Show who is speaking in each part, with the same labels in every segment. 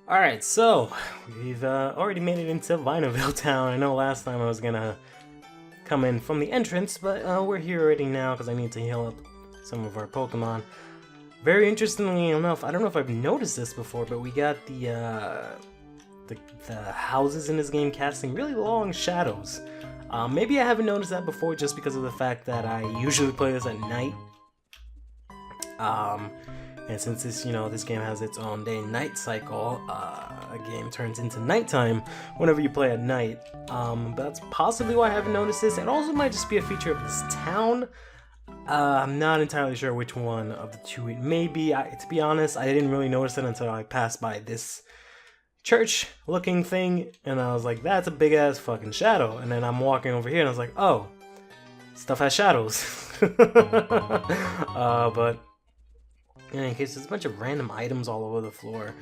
Speaker 1: Alright, so we've already made it into Vinaville Town. I know last time I was gonna come in from the entrance, but we're here already now because I need to heal up some of our Pokemon. Very interestingly enough, I don't know if I've noticed this before, but we got the houses in this game casting really long shadows. Maybe I haven't noticed that before just because of the fact that I usually play this at night. And since this game has its own day-night cycle, a game turns into nighttime whenever you play at night. That's possibly why I haven't noticed this. It also might just be a feature of this town. I'm not entirely sure which one of the two it may be. To be honest, I didn't really notice it until I passed by this church-looking thing, and I was like, that's a big-ass fucking shadow. And then I'm walking over here, and I was like, oh, stuff has shadows. But in any case, there's a bunch of random items all over the floor.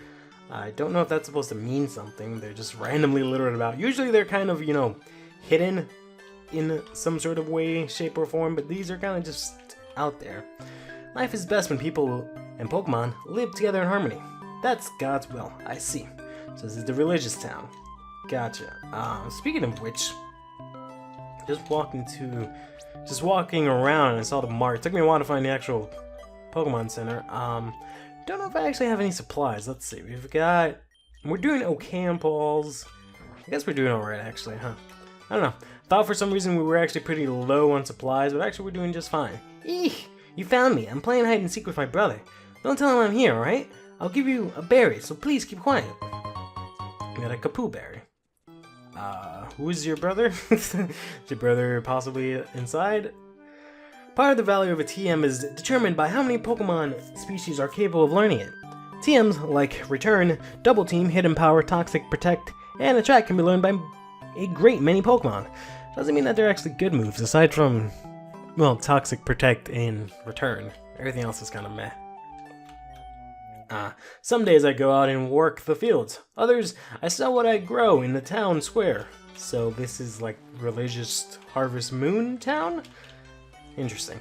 Speaker 1: I don't know if that's supposed to mean something. They're just randomly littered about. Usually they're kind of, hidden in some sort of way, shape, or form, but these are kind of just out there. Life is best when people and Pokemon live together in harmony. That's God's will. I see. So this is the religious town. Gotcha. Speaking of which, just walking around and I saw the mark. It took me a while to find the actual Pokemon Center. Don't know if I actually have any supplies. Let's see. We're doing okay on balls. I guess we're doing alright actually, huh? I don't know. Thought for some reason we were actually pretty low on supplies, but actually we're doing just fine. Eek! You found me. I'm playing hide and seek with my brother. Don't tell him I'm here, alright? I'll give you a berry, so please keep quiet. We got a Kapoo berry. Who is your brother? Is your brother possibly inside? Part of the value of a TM is determined by how many Pokemon species are capable of learning it. TMs like Return, Double Team, Hidden Power, Toxic, Protect, and Attract can be learned by a great many Pokemon. Doesn't mean that they're actually good moves, aside from, well, Toxic, Protect, and Return. Everything else is kind of meh. Some days I go out and work the fields. Others, I sell what I grow in the town square. So this is like religious Harvest Moon town? Interesting.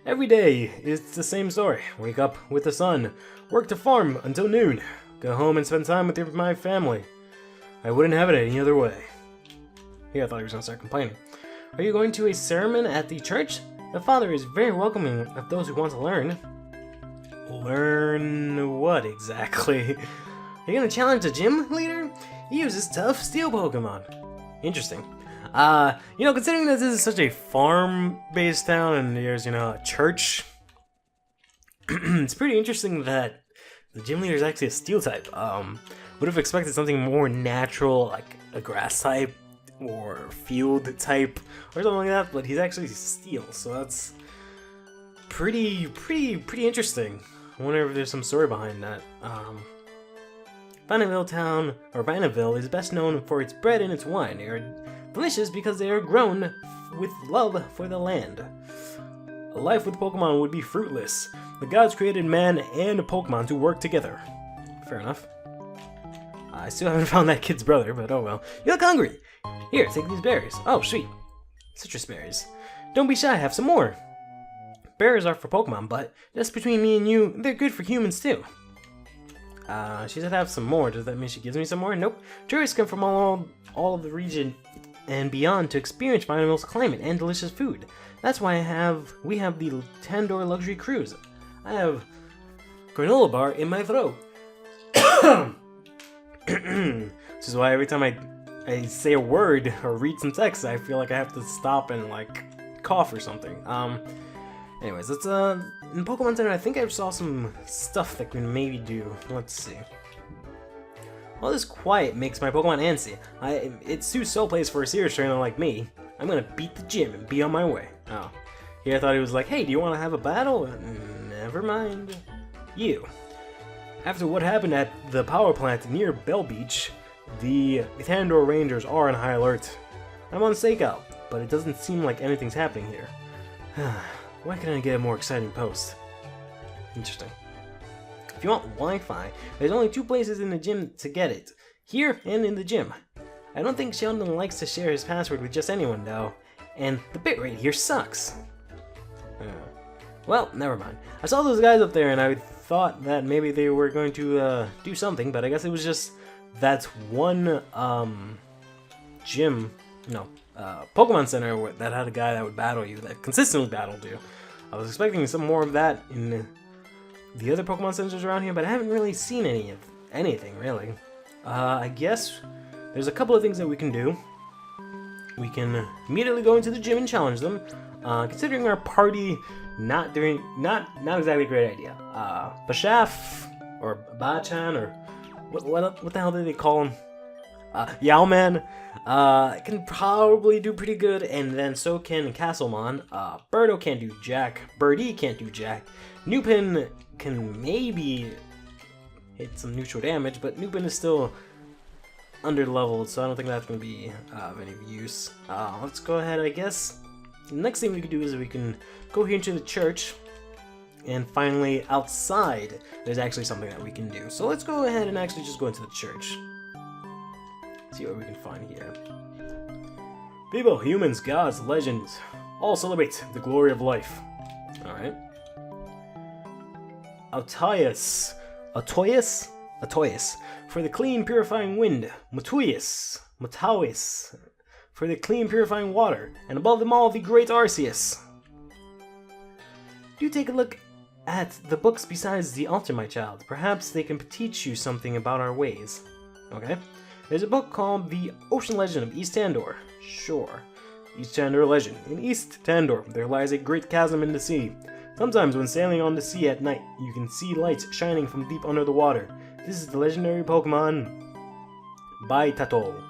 Speaker 1: Every day, it's the same story. Wake up with the sun, work to farm until noon, go home and spend time with my family. I wouldn't have it any other way. Yeah, I thought he was going to start complaining. Are you going to a sermon at the church? The father is very welcoming of those who want to learn. Learn what exactly? Are you going to challenge the gym leader? He uses tough steel Pokemon. Interesting. Considering that this is such a farm-based town and there's, a church, it's pretty interesting that the gym leader is actually a steel type. Would have expected something more natural, like a grass type or field type or something like that, but he's actually steel, so that's pretty interesting. I wonder if there's some story behind that. Vinaville is best known for its bread and its wine. They are delicious because they are grown with love for the land. A life with Pokemon would be fruitless. The gods created man and Pokemon to work together. Fair enough. I still haven't found that kid's brother, but oh well. You look hungry! Here, take these berries. Oh, sweet. Citrus berries. Don't be shy, have some more. Berries are for Pokemon, but just between me and you, they're good for humans too. She said have some more. Does that mean she gives me some more? Nope. Tourists come from all of the region and beyond to experience Vinaville's climate and delicious food. That's why we have the Tandor Luxury Cruise. I have granola bar in my throat. This is why every time I say a word or read some text, I feel like I have to stop and cough or something. Anyways, let's in Pokemon Center I think I saw some stuff that can maybe do. Let's see. All this quiet makes my Pokemon antsy. It suits so place for a serious trainer like me. I'm gonna beat the gym and be on my way. Oh. Here I thought he was like, hey, do you want to have a battle? Never mind. You. After what happened at the power plant near Bell Beach, the Tandor Rangers are on high alert. I'm on stakeout, but it doesn't seem like anything's happening here. Why can't I get a more exciting post? Interesting. If you want Wi-Fi, there's only 2 places in the gym to get it. Here and in the gym. I don't think Sheldon likes to share his password with just anyone though. And the bitrate here sucks. Well, never mind. I saw those guys up there and I thought that maybe they were going to do something, but I guess it was just that one Pokemon Center that had a guy that would battle you, that consistently battled you. I was expecting some more of that in the other Pokemon Centers around here, but I haven't really seen anything really. I guess there's a couple of things that we can do. We can immediately go into the gym and challenge them. Considering our party not exactly a great idea. Bashaf or Bachan or what the hell did they call him? Yowman can probably do pretty good, and then so can Castlemon. Birdo can't do jack. Birdie can't do jack. Nupin can maybe hit some neutral damage, but Nupin is still under-leveled, so I don't think that's going to be of any use. Let's go ahead, I guess. The next thing we can do is we can go here into the church, and finally outside there's actually something that we can do. So let's go ahead and actually just go into the church. See what we can find here. People, humans, gods, legends, all celebrate the glory of life. Alright. Atoyus, for the clean purifying wind. Matawis, for the clean purifying water. And above them all, the great Arceus. Do take a look at the books besides the altar, my child. Perhaps they can teach you something about our ways. Okay. There's a book called The Ocean Legend of East Tandor. Sure. East Tandor Legend. In East Tandor, there lies a great chasm in the sea. Sometimes when sailing on the sea at night, you can see lights shining from deep under the water. This is the legendary Pokemon Baitato.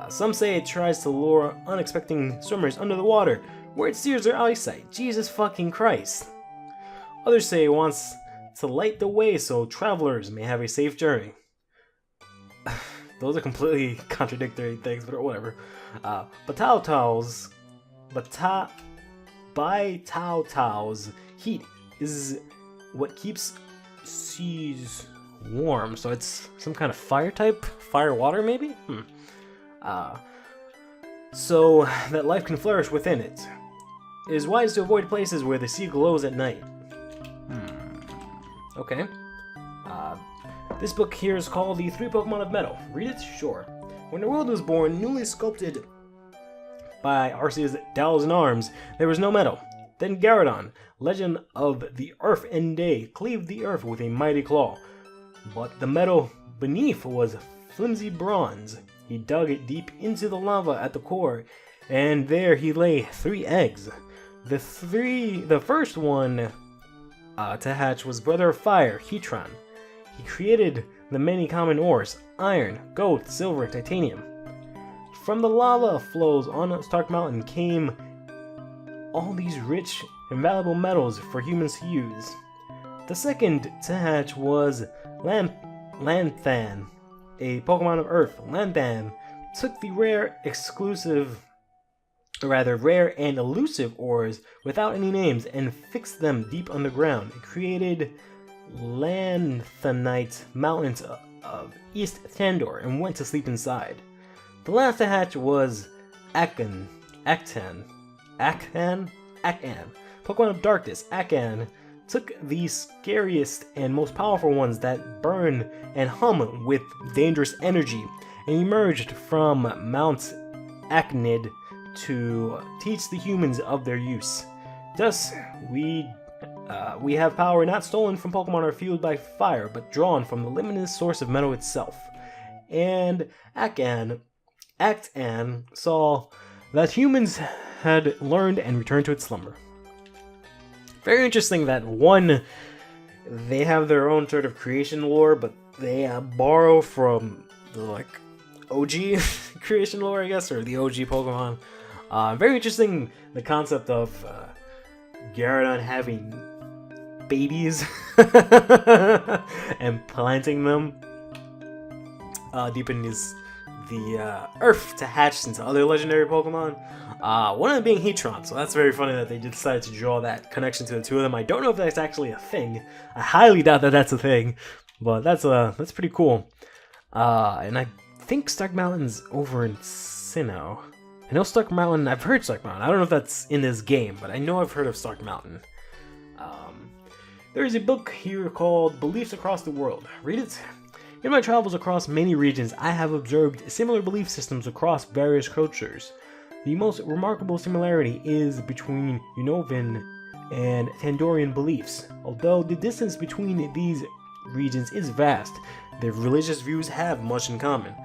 Speaker 1: Some say it tries to lure unexpected swimmers under the water, where it steers their eyesight. Jesus fucking Christ. Others say it wants to light the way so travelers may have a safe journey. Those are completely contradictory things, but whatever. Baitao's heat is what keeps seas warm, so it's some kind of fire type? Fire water, maybe? So that life can flourish within it. It is wise to avoid places where the sea glows at night. Okay. This book here is called The Three Pokemon of Metal. Read it? Sure. When the world was born, newly sculpted by Arceus' Dal's arms, there was no metal. Then Gyarados, legend of the Earth and Day, cleaved the earth with a mighty claw. But the metal beneath was flimsy bronze. He dug it deep into the lava at the core, and there he lay 3 eggs. The first one to hatch was Brother of Fire, Heatran. He created the many common ores, iron, gold, silver, and titanium. From the lava flows on Stark Mountain came all these rich and valuable metals for humans to use. The second to hatch was Lanthan, a Pokemon of Earth. Lanthan took the rare and elusive ores without any names and fixed them deep underground. It created Lanthanite mountains of East Tandor and went to sleep inside. The last to hatch was Akan, Pokemon of Darkness. Akan took the scariest and most powerful ones that burn and hum with dangerous energy and emerged from Mount Aknid to teach the humans of their use. Thus, we have power not stolen from Pokemon or fueled by fire, but drawn from the limitless source of metal itself. And Akan saw that humans had learned and returned to its slumber. Very interesting that they have their own sort of creation lore, but they borrow from the OG creation lore, I guess, or the OG Pokemon. Very interesting the concept of Gyarados having babies and planting them deep in the earth to hatch into other legendary Pokemon. One of them being Heatran, so that's very funny that they decided to draw that connection to the two of them. I don't know if that's actually a thing. I highly doubt that that's a thing, but that's pretty cool. And I think Stark Mountain's over in Sinnoh. I know Stark Mountain, I've heard Stark Mountain. I don't know if that's in this game, but I know I've heard of Stark Mountain. There is a book here called Beliefs Across the World. Read it. In my travels across many regions, I have observed similar belief systems across various cultures. The most remarkable similarity is between Unovan and Tandorian beliefs. Although the distance between these regions is vast, their religious views have much in common.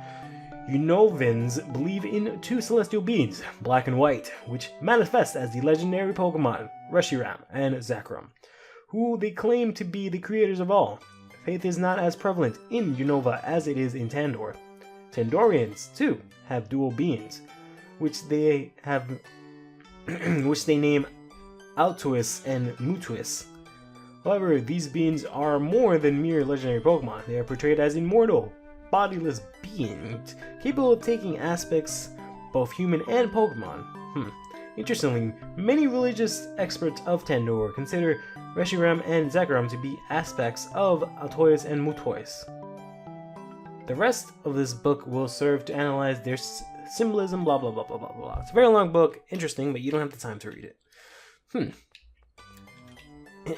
Speaker 1: Unovans believe in two celestial beings, black and white, which manifest as the legendary Pokémon Reshiram and Zekrom, who they claim to be the creators of all. Faith is not as prevalent in Unova as it is in Tandor. Tandorians, too, have dual beings, which they name Altuis and Mutuis. However, these beings are more than mere legendary Pokemon. They are portrayed as immortal, bodiless beings, capable of taking aspects both human and Pokemon. Interestingly, many religious experts of Tandor consider Reshiram and Zekrom to be aspects of Altois and Mutois. The rest of this book will serve to analyze their symbolism, blah blah blah blah blah blah. It's a very long book, interesting, but you don't have the time to read it.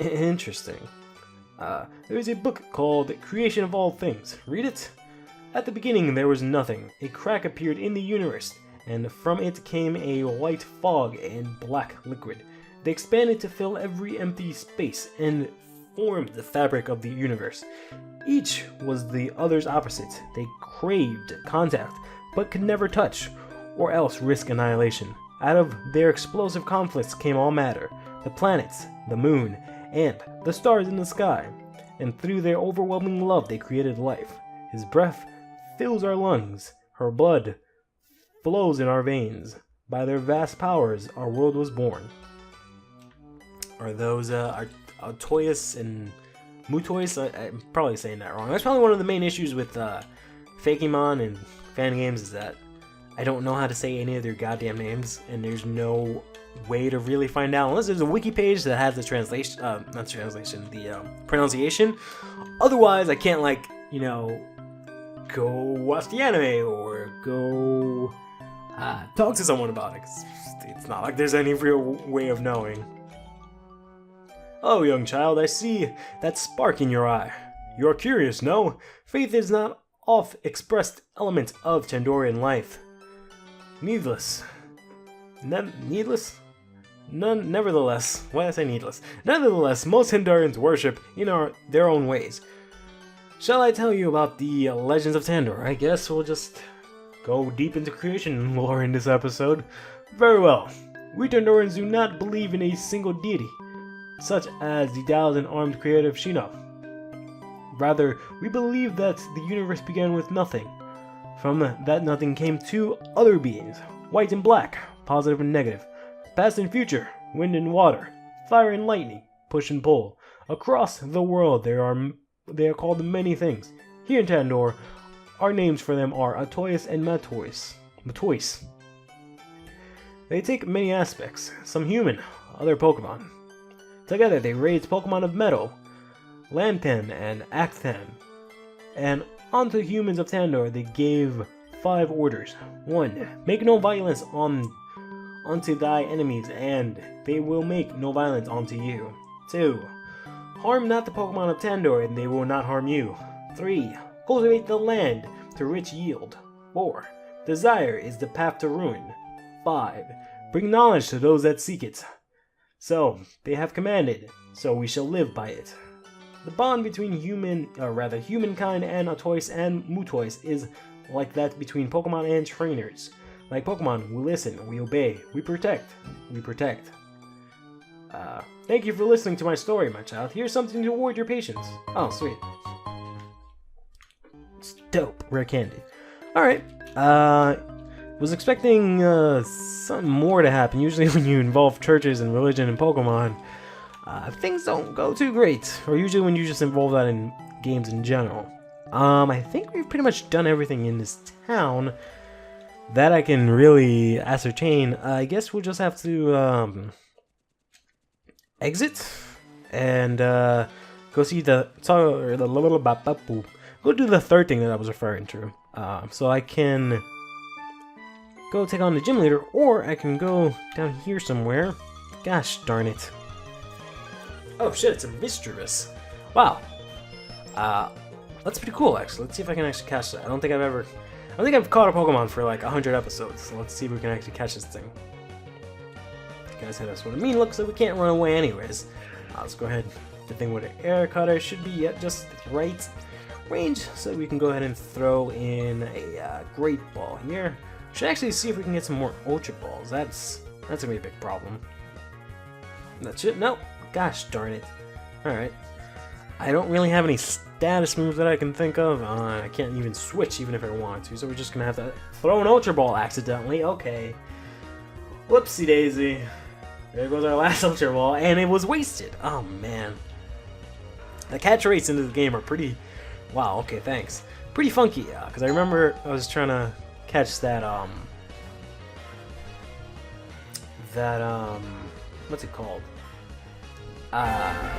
Speaker 1: Interesting. There is a book called Creation of All Things. Read it. At the beginning there was nothing. A crack appeared in the universe, and from it came a white fog and black liquid. They expanded to fill every empty space and formed the fabric of the universe. Each was the other's opposite. They craved contact, but could never touch, or else risk annihilation. Out of their explosive conflicts came all matter, the planets, the moon, and the stars in the sky. And through their overwhelming love they created life. His breath fills our lungs, her blood flows in our veins. By their vast powers, our world was born. Are those Altois and Mutois? I'm probably saying that wrong. That's probably one of the main issues with Fakemon and fan games, is that I don't know how to say any of their goddamn names, and there's no way to really find out unless there's a wiki page that has the pronunciation. Otherwise, I can't, like, you know, go watch the anime or go talk to someone about it. 'Cause it's not like there's any real way of knowing. Oh, young child, I see that spark in your eye. You're curious, no? Faith is not off-expressed element of Tandorian life. Nevertheless, why did I say needless? Nevertheless, most Tandorians worship in their own ways. Shall I tell you about the legends of Tandor? I guess we'll just go deep into creation lore in this episode. Very well. We Tandorians do not believe in a single deity, such as the 1,000-armed creator of Shinnok. Rather, we believe that the universe began with nothing. From that nothing came two other beings, white and black, positive and negative, past and future, wind and water, fire and lightning, push and pull. Across the world they are called many things. Here in Tandor, our names for them are Altois and Mutois. They take many aspects, some human, other Pokemon. Together they raised Pokemon of Metal, Lanthan and Acthan, and onto humans of Tandor they gave 5 orders. 1. Make no violence unto thy enemies, and they will make no violence unto you. 2. Harm not the Pokemon of Tandor, and they will not harm you. 3. Cultivate the land to rich yield. 4. Desire is the path to ruin. 5. Bring knowledge to those that seek it. So, they have commanded, so we shall live by it. The bond between humankind and Altois and Mutois is like that between Pokemon and trainers. Like Pokemon, we listen, we obey, we protect. Thank you for listening to my story, my child. Here's something to reward your patience. Oh, sweet. It's dope. Rare candy. Alright. Was expecting something more to happen. Usually when you involve churches and religion and Pokemon, things don't go too great. Or usually when you just involve that in games in general. I think we've pretty much done everything in this town that I can really ascertain. I guess we'll just have to exit and go see go do the third thing that I was referring to. So I can go take on the gym leader, or I can go down here somewhere. Gosh darn it. Oh shit, it's a mischievous. Wow. That's pretty cool actually. Let's see if I can actually catch that. I don't think I've caught a Pokemon for like 100 episodes, so let's see if we can actually catch this thing. You guys say that's what I mean. Looks like we can't run away anyways. Let's go ahead. The thing with an air cutter should be at just the right range, so we can go ahead and throw in a Great Ball here. Should actually see if we can get some more Ultra Balls. That's gonna be a big problem. That's it. No. Gosh darn it. All right. I don't really have any status moves that I can think of. I can't even switch even if I want to, so we're just gonna have to throw an Ultra Ball accidentally. Okay. Whoopsie daisy. There goes our last Ultra Ball, and it was wasted. Oh man. The catch rates into the game are pretty... Wow, okay, thanks. Pretty funky, because I remember I was trying to catch that, what's it called?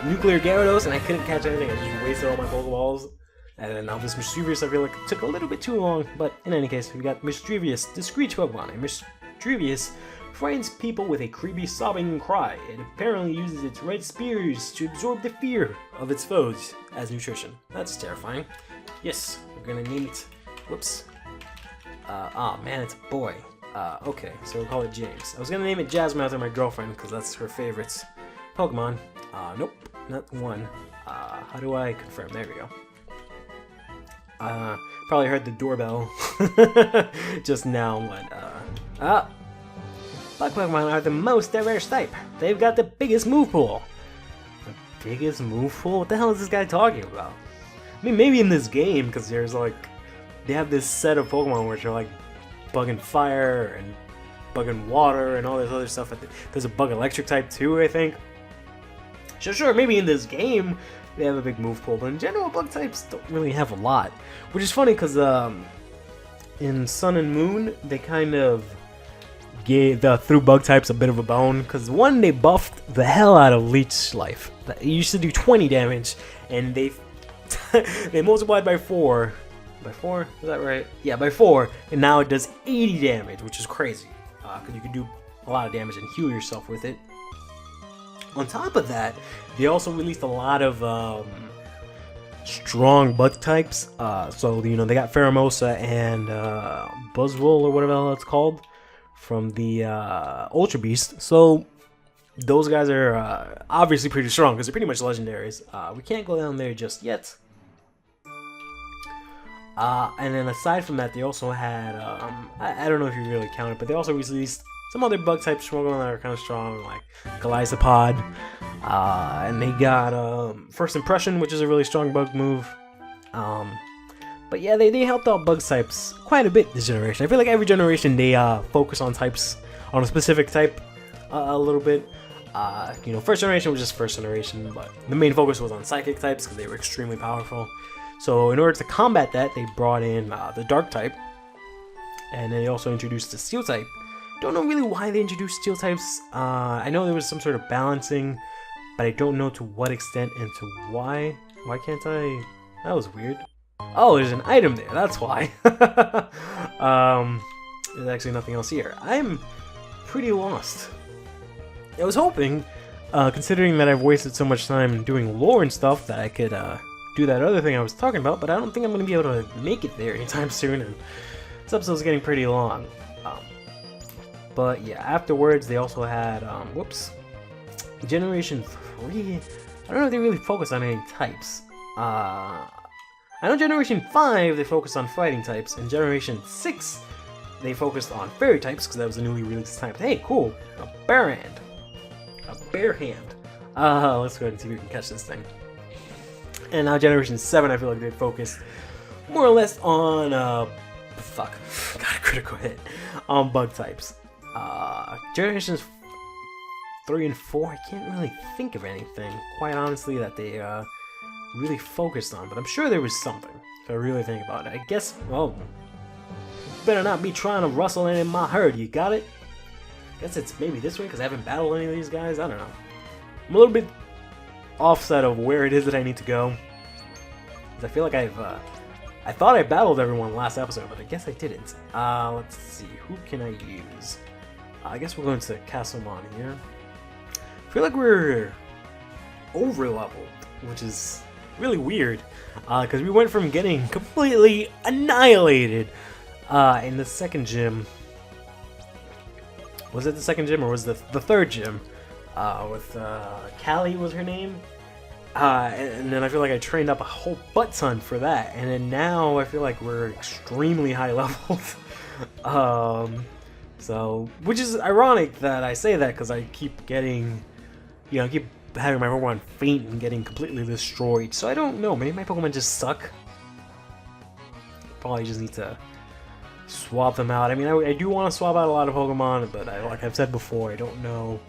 Speaker 1: Nuclear Gyarados, and I couldn't catch anything. I just wasted all my Pokeballs. And then now this Mischievous, I feel like it took a little bit too long, but in any case, we got Mischievous, discreet Pokemon. And Mischievous frightens people with a creepy sobbing cry. It apparently uses its red spears to absorb the fear of its foes as nutrition. That's terrifying. Yes, we're gonna name it. Whoops. Oh man, it's a boy. Okay, so we'll call it James. I was gonna name it Jasmine after my girlfriend because that's her favorite Pokemon. Nope, not one. How do I confirm? There we go. Probably heard the doorbell just now, but Bug Pokemon are the most diverse type. They've got the biggest move pool. The biggest move pool? What the hell is this guy talking about? I mean, maybe in this game, because there's like, they have this set of Pokemon which are like Bug and Fire and Bug and Water and all this other stuff. There's a Bug Electric type too, I think. Sure, maybe in this game they have a big move pool, but in general, Bug types don't really have a lot. Which is funny because in Sun and Moon, they kind of threw Bug types a bit of a bone, because one, they buffed the hell out of Leech Life. It used to do 20 damage, and they they multiplied by 4. By 4? Is that right? Yeah, by 4, and now it does 80 damage, which is crazy, because you can do a lot of damage and heal yourself with it. On top of that, they also released a lot of strong Bug types. So, you know, they got Pheromosa and Buzzwole, or whatever the hell it's called, from the Ultra Beast. So those guys are obviously pretty strong because they're pretty much legendaries. We can't go down there just yet. And then aside from that, they also had I don't know if you really count it, but they also released some other Bug types that are kind of strong, like Golisopod. And they got First Impression, which is a really strong Bug move. But yeah, they helped out Bug types quite a bit this generation. I feel like every generation they focus on types, on a specific type a little bit. You know, first generation was just first generation, but the main focus was on Psychic types because they were extremely powerful. So in order to combat that, they brought in the Dark type, and they also introduced the Steel type. Don't know really why they introduced Steel types. I know there was some sort of balancing, but I don't know to what extent and to why. Why can't I? That was weird. Oh, there's an item there, that's why. There's actually nothing else here. I'm pretty lost. I was hoping, considering that I've wasted so much time doing lore and stuff, that I could do that other thing I was talking about, but I don't think I'm going to be able to make it there anytime soon, and this episode's getting pretty long. But yeah, afterwards they also had, whoops, Generation 3, I don't know if they really focus on any types. I know Generation 5, they focused on fighting types, and Generation 6, they focused on fairy types, because that was the newly released type. Hey, cool! A bear hand. A bear hand. Let's go ahead and see if we can catch this thing. And now Generation 7, I feel like they focused more or less on, got a critical hit, on Bug types. Generations 3 and 4, I can't really think of anything, quite honestly, that they, really focused on, but I'm sure there was something, if I really think about it. I guess, well, better not be trying to rustle in my herd, you got it? Guess it's maybe this way, because I haven't battled any of these guys, I don't know. I'm a little bit offset of where it is that I need to go, because I feel like I've I thought I battled everyone last episode, but I guess I didn't. Let's see, who can I use? I guess we're going to Castlemon here. I feel like we're over leveled, which is really weird, because we went from getting completely annihilated in the second gym. Was it the second gym or was it the third gym? With Callie was her name. And then I feel like I trained up a whole butt ton for that. And then now I feel like we're extremely high leveled. So, which is ironic that I say that because I keep getting, you know, I keep having my Pokemon faint and getting completely destroyed. So I don't know, maybe my Pokemon just suck. Probably just need to swap them out. I mean, I do want to swap out a lot of Pokemon, but like I've said before, I don't know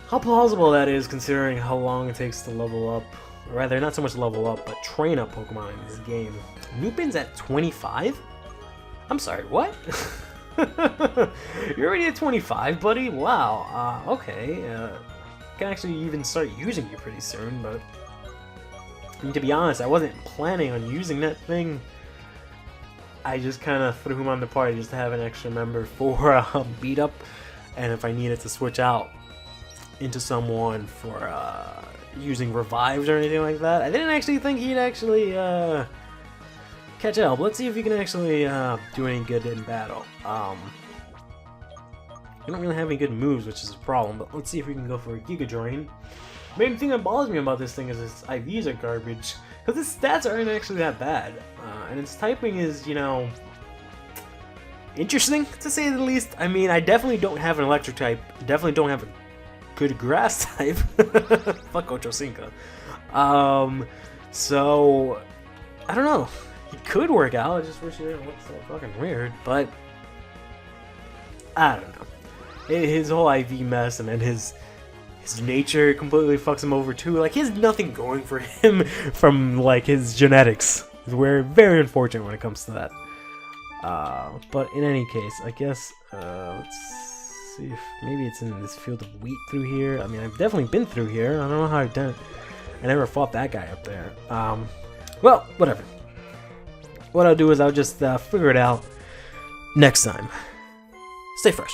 Speaker 1: how plausible that is considering how long it takes to level up. Or rather, not so much level up, but train up Pokemon in this game. Lupin's at 25? I'm sorry, what? You're already at 25, buddy? Wow, okay. Can actually even start using you pretty soon, but I mean, to be honest, I wasn't planning on using that thing. I just kind of threw him on the party just to have an extra member for beat up, and if I needed to switch out into someone for using revives or anything like that. I didn't actually think he'd actually catch up. Let's see if he can actually do any good in battle. We don't really have any good moves, which is a problem, but let's see if we can go for a Giga Drain. Main thing that bothers me about this thing is its IVs are garbage, because its stats aren't actually that bad, and its typing is, you know, interesting to say the least. I mean, I definitely don't have an electric type, definitely don't have a good grass type. Fuck Ocho Cinco. So I don't know. He could work out. I just wish he didn't look so fucking weird, but I don't know. His whole IV mess and then his nature completely fucks him over too. Like, he has nothing going for him from like his genetics. We're very unfortunate when it comes to that. But in any case, I guess let's see if maybe it's in this field of wheat through here. I mean, I've definitely been through here. I don't know how I've done it. I never fought that guy up there. Well, whatever. What I'll do is I'll just figure it out next time. Stay fresh.